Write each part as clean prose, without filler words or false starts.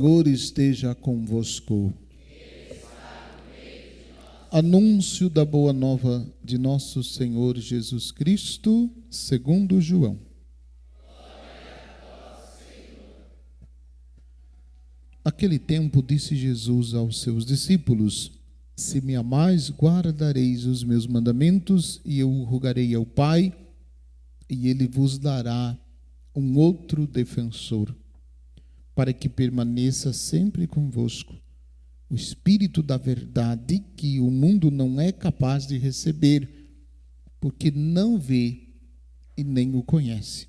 Senhor esteja convosco. Anúncio da boa nova de nosso Senhor Jesus Cristo, segundo João. Naquele tempo disse Jesus aos seus discípulos: Se me amais, guardareis os meus mandamentos, e eu rogarei ao Pai, e ele vos dará um outro defensor, para que permaneça sempre convosco, o Espírito da verdade, que o mundo não é capaz de receber, porque não vê e nem o conhece.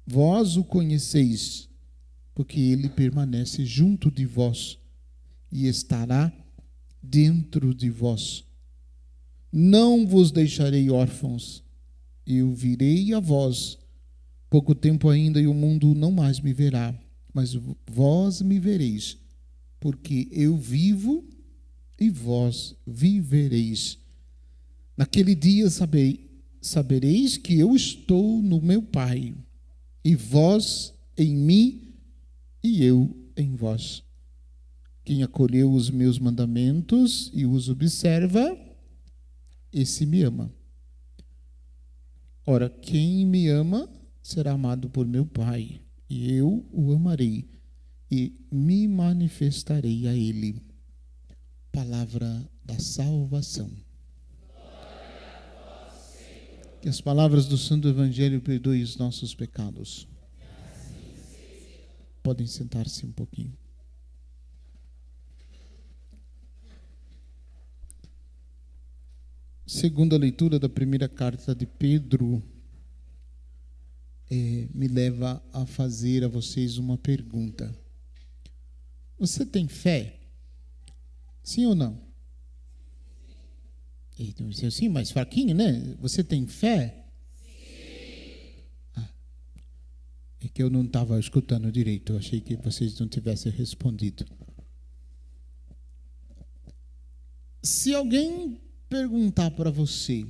Vós o conheceis, porque ele permanece junto de vós e estará dentro de vós. Não vos deixarei órfãos, eu virei a vós. Pouco tempo ainda e o mundo não mais me verá, mas vós me vereis, porque eu vivo e vós vivereis. Naquele dia sabereis que eu estou no meu Pai, e vós em mim, e eu em vós. Quem acolheu os meus mandamentos e os observa, esse me ama. Ora, quem me ama será amado por meu Pai, e eu o amarei e me manifestarei a ele. Palavra da salvação. Que as palavras do Santo Evangelho perdoem os nossos pecados. Podem sentar-se um pouquinho. Segunda leitura da primeira carta de Pedro me leva a fazer a vocês uma pergunta. Você tem fé? Sim ou não? Sim, mas fraquinho, né? Você tem fé? Sim. É que eu não estava escutando direito. Eu achei que vocês não tivessem respondido. Se alguém perguntar para você,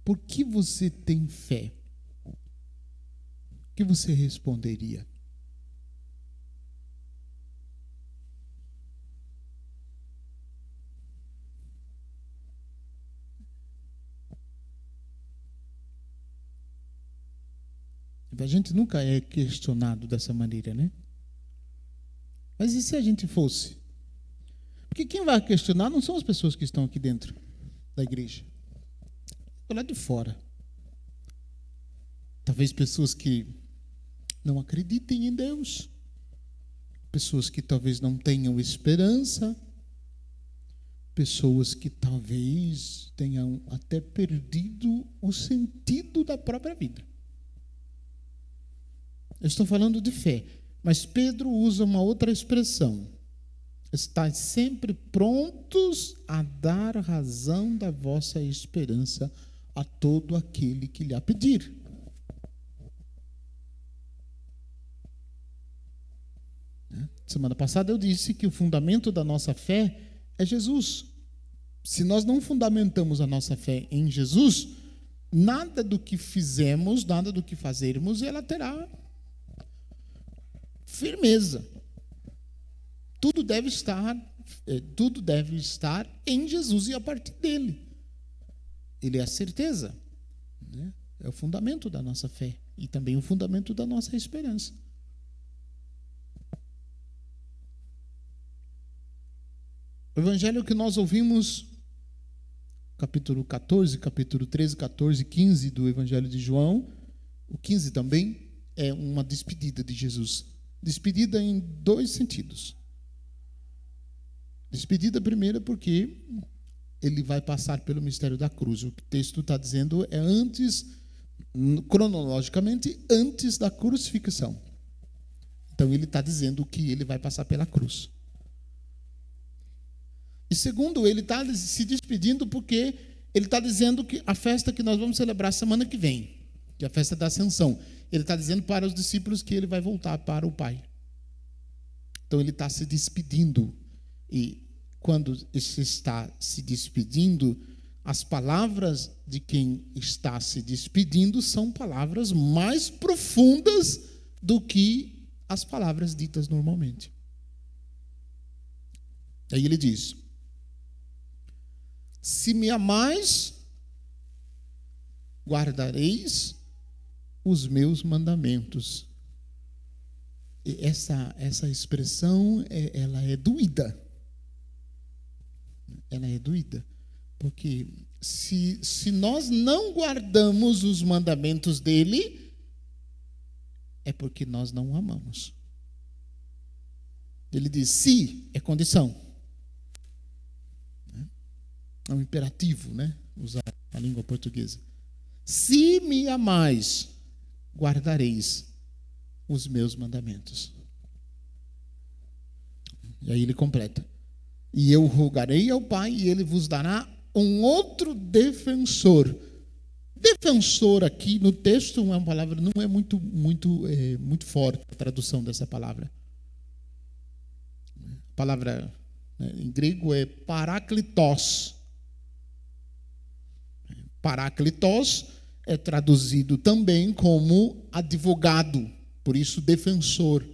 por que você tem fé? O que você responderia? A gente nunca é questionado dessa maneira, né? Mas e se a gente fosse? Porque quem vai questionar não são as pessoas que estão aqui dentro da igreja. Do lado de fora. Talvez pessoas que não acreditem em Deus. Pessoas que talvez não tenham esperança. Pessoas que talvez tenham até perdido o sentido da própria vida. Eu estou falando de fé, mas Pedro usa uma outra expressão. Estais sempre prontos a dar razão da vossa esperança a todo aquele que lhe a pedir. Semana passada eu disse que o fundamento da nossa fé é Jesus. Se nós não fundamentamos a nossa fé em Jesus, nada do que fizemos, nada do que fazermos, ela terá firmeza. Tudo deve estar em Jesus e a partir dele. Ele é a certeza, né? É o fundamento da nossa fé e também o fundamento da nossa esperança. O evangelho que nós ouvimos, capítulo 14, capítulo 13, 14, 15 do evangelho de João, o 15 também é uma despedida de Jesus. Despedida em dois sentidos. Despedida primeira porque ele vai passar pelo mistério da cruz. O que o texto está dizendo é antes, cronologicamente, antes da crucificação. Então ele está dizendo que ele vai passar pela cruz. E segundo, ele está se despedindo porque ele está dizendo que a festa que nós vamos celebrar semana que vem, que é a festa da Ascensão, ele está dizendo para os discípulos que ele vai voltar para o Pai. Então ele está se despedindo. E quando se está se despedindo, as palavras de quem está se despedindo são palavras mais profundas do que as palavras ditas normalmente. Aí ele diz: se me amais, guardareis os meus mandamentos. E essa expressão, ela é doída. Ela é doída. Porque se nós não guardamos os mandamentos dele, é porque nós não o amamos. Ele diz: se é condição. É um imperativo, né? Usar a língua portuguesa. Se me amais, guardareis os meus mandamentos. E aí ele completa: e eu rogarei ao Pai, e ele vos dará um outro defensor. Defensor aqui no texto é uma palavra, não é muito forte a tradução dessa palavra. A palavra, né, em grego é parakletos. Parakletos é traduzido também como advogado, por isso defensor.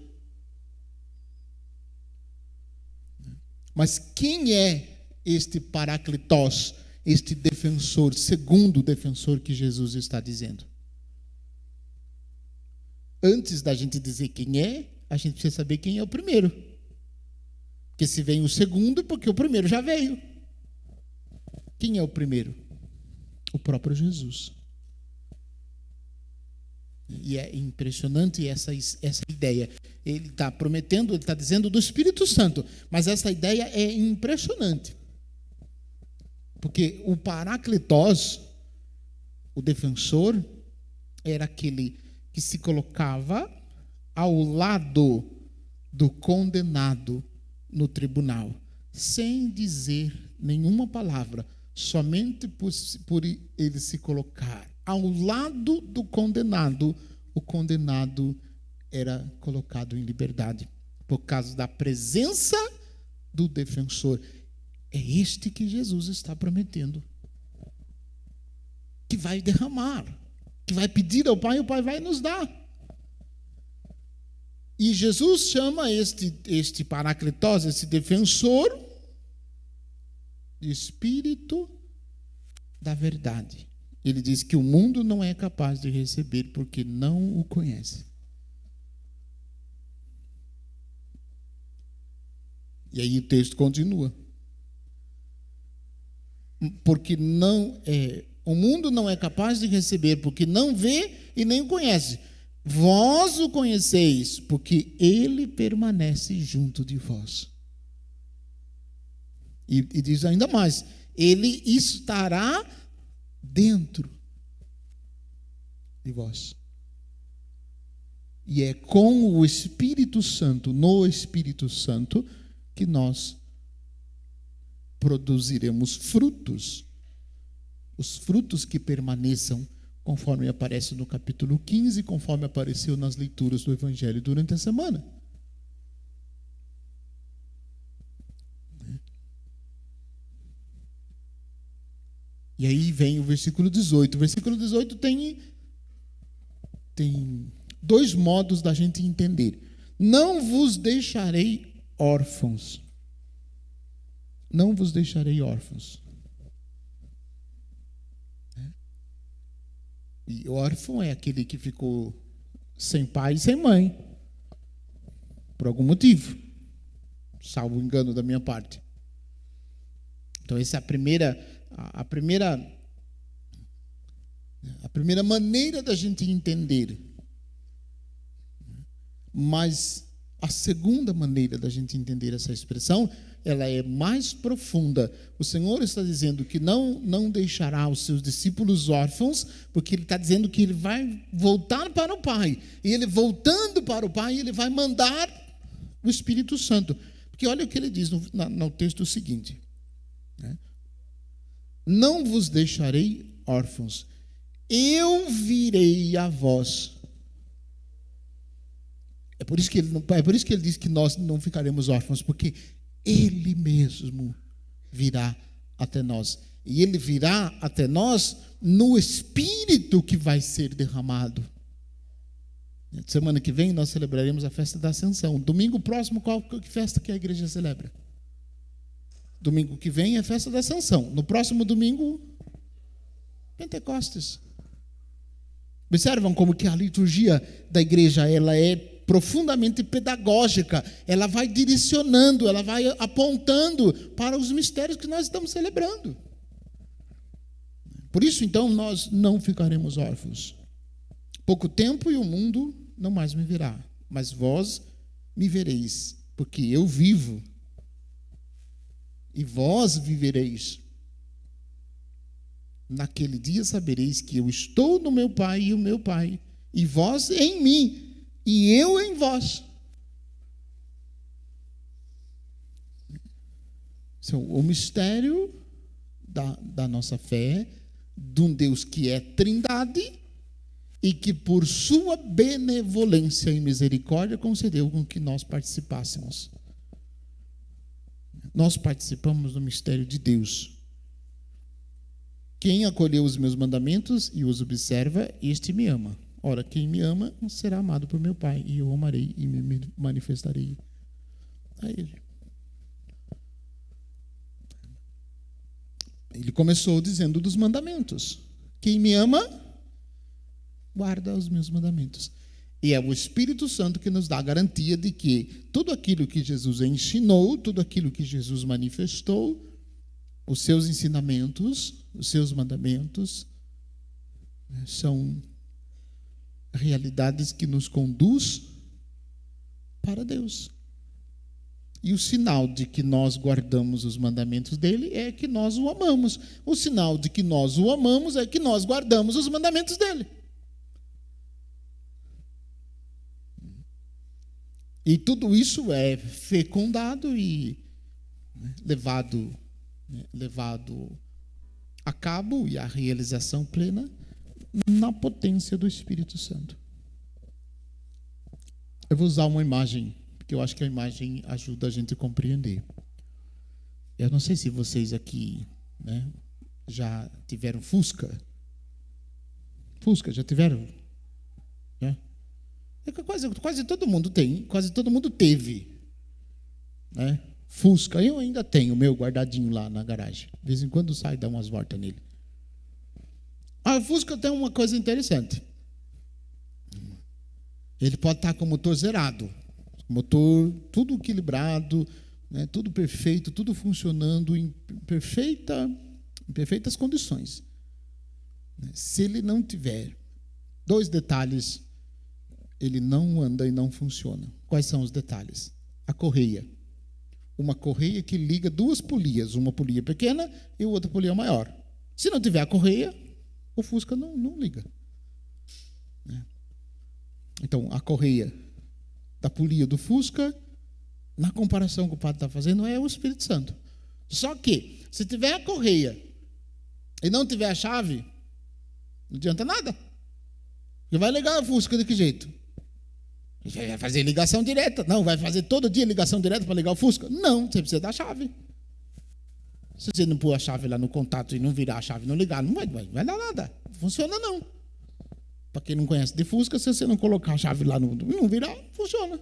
Mas quem é este parakletos, este defensor, segundo defensor que Jesus está dizendo? Antes da gente dizer quem é, a gente precisa saber quem é o primeiro. Porque se vem o segundo, porque o primeiro já veio. Quem é o primeiro? O próprio Jesus. E é impressionante essa ideia. Ele está prometendo, ele está dizendo do Espírito Santo, mas essa ideia é impressionante. Porque o parakletos, o defensor, era aquele que se colocava ao lado do condenado no tribunal, sem dizer nenhuma palavra, somente por ele se colocar ao lado do condenado, o condenado era colocado em liberdade, por causa da presença do defensor. É este que Jesus está prometendo, que vai derramar, que vai pedir ao Pai, e o Pai vai nos dar. E Jesus chama este parakletos, esse defensor, de Espírito da verdade. Ele diz que o mundo não é capaz de receber porque não o conhece. E aí o texto continua. Porque o mundo não é capaz de receber porque não vê e nem o conhece. Vós o conheceis porque ele permanece junto de vós. E diz ainda mais: ele estará dentro de vós. E é com o Espírito Santo, no Espírito Santo, que nós produziremos frutos. Os frutos que permaneçam, conforme aparece no capítulo 15, conforme apareceu nas leituras do Evangelho durante a semana. E aí vem o versículo 18. O versículo 18 tem dois modos da gente entender. Não vos deixarei órfãos. Não vos deixarei órfãos. E órfão é aquele que ficou sem pai e sem mãe, por algum motivo, salvo engano da minha parte. Então essa é a primeira maneira da gente entender. Mas a segunda maneira da gente entender essa expressão, ela é mais profunda. O Senhor está dizendo que não deixará os seus discípulos órfãos, porque Ele está dizendo que Ele vai voltar para o Pai. E Ele voltando para o Pai, Ele vai mandar o Espírito Santo. Porque olha o que Ele diz no texto seguinte, né? Não vos deixarei órfãos, eu virei a vós. É por isso que ele diz que nós não ficaremos órfãos, porque Ele mesmo virá até nós. E Ele virá até nós no Espírito que vai ser derramado. Semana que vem nós celebraremos a festa da Ascensão. Domingo próximo, qual que festa que a igreja celebra? Domingo que vem é a festa da Ascensão. No próximo domingo, Pentecostes. Observam como que a liturgia da igreja ela é profundamente pedagógica. Ela vai direcionando, ela vai apontando para os mistérios que nós estamos celebrando. Por isso, então, nós não ficaremos órfãos. Pouco tempo e o mundo não mais me verá, mas vós me vereis, porque eu vivo, e vós vivereis. Naquele dia sabereis que eu estou no meu Pai e o meu Pai, e vós em mim, e eu em vós. Então, o mistério da nossa fé, de um Deus que é Trindade, e que por sua benevolência e misericórdia concedeu com que nós participássemos. Nós participamos do mistério de Deus. Quem acolheu os meus mandamentos e os observa, este me ama. Ora, quem me ama será amado por meu Pai, e eu amarei e me manifestarei a ele. Ele começou dizendo dos mandamentos. Quem me ama guarda os meus mandamentos. E é o Espírito Santo que nos dá a garantia de que tudo aquilo que Jesus ensinou, tudo aquilo que Jesus manifestou, os seus ensinamentos, os seus mandamentos, são realidades que nos conduz para Deus. E o sinal de que nós guardamos os mandamentos dele é que nós o amamos. O sinal de que nós o amamos é que nós guardamos os mandamentos dele. E tudo isso é fecundado e levado a cabo e a realização plena na potência do Espírito Santo. Eu vou usar uma imagem, porque eu acho que a imagem ajuda a gente a compreender. Eu não sei se vocês aqui, já tiveram Fusca. Fusca, já tiveram? É que quase todo mundo tem, quase todo mundo teve, Fusca. Eu ainda tenho o meu guardadinho lá na garagem. De vez em quando sai e dá umas voltas nele. A Fusca tem uma coisa interessante. Ele pode estar com o motor zerado, motor tudo equilibrado, tudo perfeito, tudo funcionando em perfeitas condições. Se ele não tiver 2 detalhes, ele não anda e não funciona. Quais são os detalhes? A correia. Uma correia que liga 2 polias, uma polia pequena e outra polia maior. Se não tiver a correia, o Fusca não liga. Então, a correia da polia do Fusca, na comparação que o padre está fazendo, é o Espírito Santo. Só que, se tiver a correia e não tiver a chave, não adianta nada. Você vai ligar o Fusca de que jeito? Vai fazer ligação direta. Não, vai fazer todo dia ligação direta para ligar o Fusca? Não, você precisa da chave. Se você não pôr a chave lá no contato e não virar a chave e não ligar, não vai dar nada. Não funciona, não. Para quem não conhece de Fusca, se você não colocar a chave lá e não virar, funciona.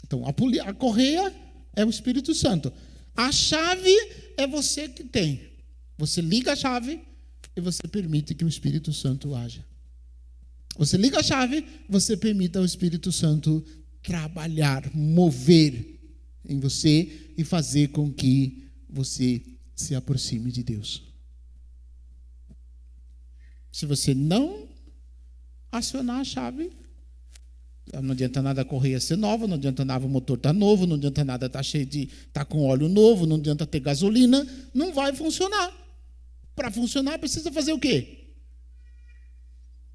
Então, a correia é o Espírito Santo. A chave é você que tem. Você liga a chave e você permite que o Espírito Santo haja. Você liga a chave, você permite ao Espírito Santo trabalhar, mover em você e fazer com que você se aproxime de Deus. Se você não acionar a chave, não adianta nada a correia ser nova, não adianta nada o motor estar novo, não adianta nada estar com óleo novo, não adianta ter gasolina, não vai funcionar. Para funcionar, precisa fazer o quê?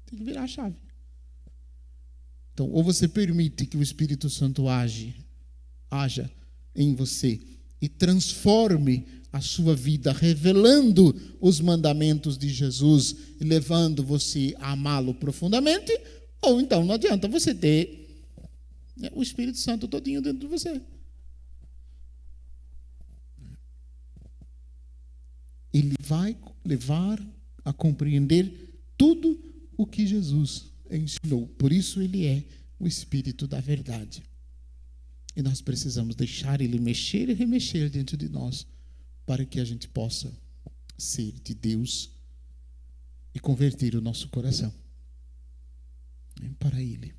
Tem que virar a chave. Então, ou você permite que o Espírito Santo haja em você e transforme a sua vida, revelando os mandamentos de Jesus e levando você a amá-lo profundamente, ou então não adianta você ter o Espírito Santo todinho dentro de você. Ele vai levar a compreender tudo o que Jesus ensinou. Por isso ele é o Espírito da verdade. E nós precisamos deixar ele mexer e remexer dentro de nós para que a gente possa ser de Deus e converter o nosso coração para ele.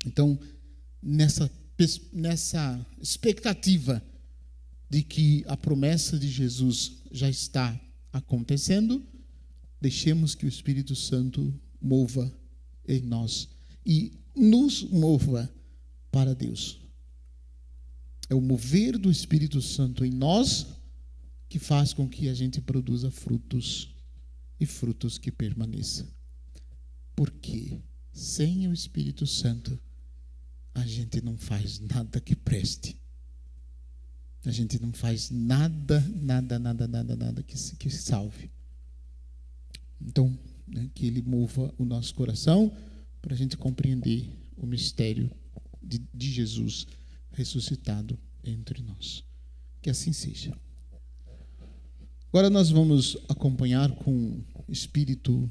Então, nessa expectativa de que a promessa de Jesus já está acontecendo, deixemos que o Espírito Santo mova em nós e nos mova para Deus. É o mover do Espírito Santo em nós que faz com que a gente produza frutos e frutos que permaneçam. Porque sem o Espírito Santo a gente não faz nada que preste. A gente não faz nada que salve. Então, que ele mova o nosso coração para a gente compreender o mistério de Jesus ressuscitado entre nós. Que assim seja. Agora nós vamos acompanhar com espírito